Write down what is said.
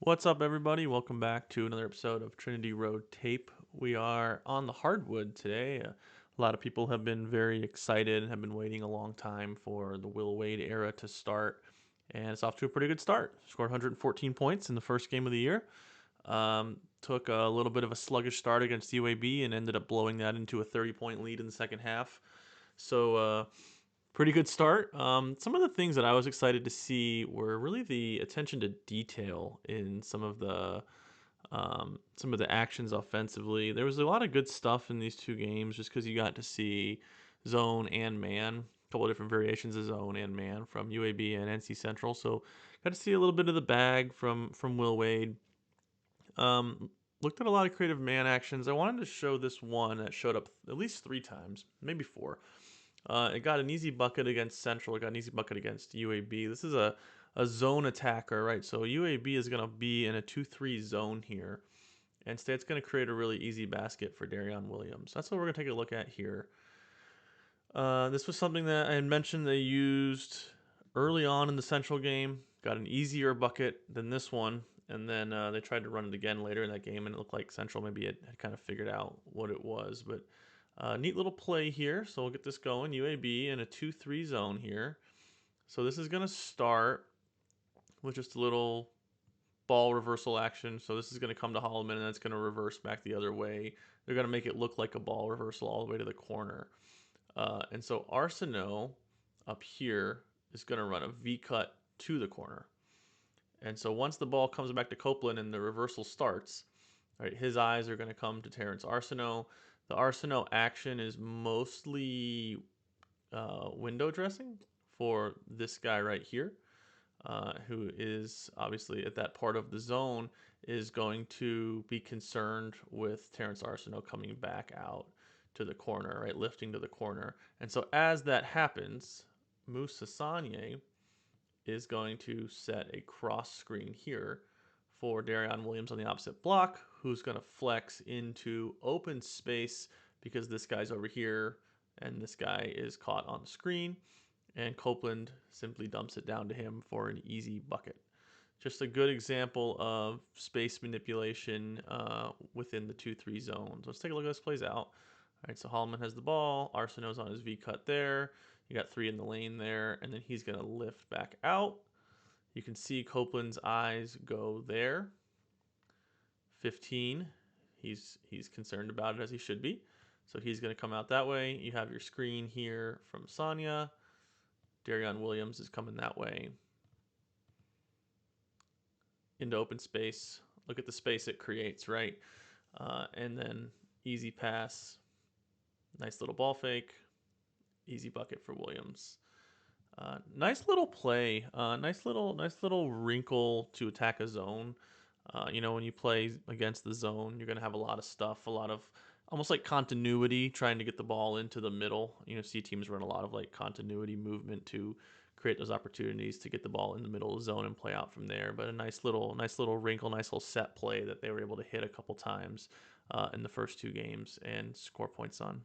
What's up, everybody? Welcome back to another episode of Trinity Road Tape. We are on the hardwood today. A lot of people have been very excited and have been waiting a long time for the Will Wade era to start, and it's off to a pretty good start. Scored 114 points in the first game of the year. Took a little bit of a sluggish start against UAB and ended up blowing that into a 30-point lead in the second half. So, pretty good start. Some of the things that I was excited to see were really the attention to detail in some of the actions offensively. There was a lot of good stuff in these two games just because you got to see zone and man, a couple of different variations of zone and man from UAB and NC Central. So got to see a little bit of the bag from Will Wade. Looked at a lot of creative man actions. I wanted to show this one that showed up at least 3 times, maybe 4. It got an easy bucket against Central. It got an easy bucket against UAB. This is a zone attacker, right? So UAB is going to be in a 2-3 zone here. And State's going to create a really easy basket for Darion Williams. That's what we're going to take a look at here. This was something that I had mentioned they used early on in the Central game. Got an easier bucket than this one. And then they tried to run it again later in that game, and it looked like Central maybe had kind of figured out what it was. But neat little play here. So we'll get this going. UAB in a 2-3 zone here. So this is going to start with just a little ball reversal action. So this is going to come to Holloman, and that's going to reverse back the other way. They're going to make it look like a ball reversal all the way to the corner. And so Arsenault up here is going to run a V cut to the corner. And so once the ball comes back to Copeland and the reversal starts, right, his eyes are going to come to Terrence Arsenault. The Arsenault action is mostly window dressing for this guy right here, who is obviously at that part of the zone, is going to be concerned with Terrence Arsenault coming back out to the corner, right, lifting to the corner. And so as that happens, Moussa Sanye is going to set a cross screen here for Darion Williams on the opposite block, who's going to flex into open space because this guy's over here and this guy is caught on the screen, and Copeland simply dumps it down to him for an easy bucket. Just a good example of space manipulation within the 2-3 zones. Let's take a look at how this plays out. All right, so Holloman has the ball. Arsenault's on his V cut there. You got 3 in the lane there, and then he's going to lift back out. You can see Copeland's eyes go there. 15. He's concerned about it, as he should be. So he's going to come out that way. You have your screen here from Sanya. Darion Williams is coming that way into open space. Look at the space it creates, right? And then easy pass. Nice little ball fake. Easy bucket for Williams. Nice little play. Nice little wrinkle to attack a zone. When you play against the zone, you're going to have a lot of stuff, a lot of almost like continuity trying to get the ball into the middle. See teams run a lot of like continuity movement to create those opportunities to get the ball in the middle of the zone and play out from there. But a nice little wrinkle, nice little set play that they were able to hit a couple times in the first 2 games and score points on.